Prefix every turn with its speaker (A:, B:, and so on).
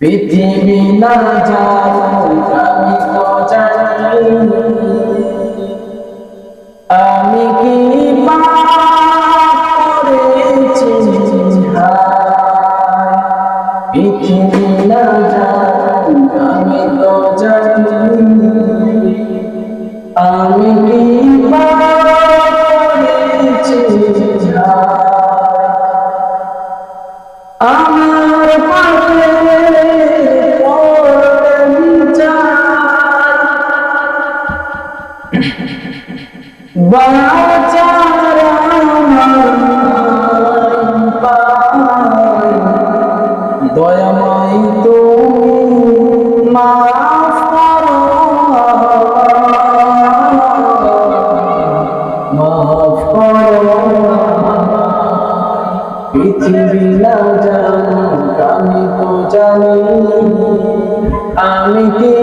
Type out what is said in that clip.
A: পৃথিবী না জানুক আমি তো জানি, আমি কি পাপ করেছি হায়। পৃথিবী না জানুক আমি তো জানি, আমি কি পাপ করেছি হায়। আমার পাপের বাঁচার দয়াময় তুমি মাফ করো, মাফ করো। পৃথিবী না জানুক আমি তো জানি, আমি কি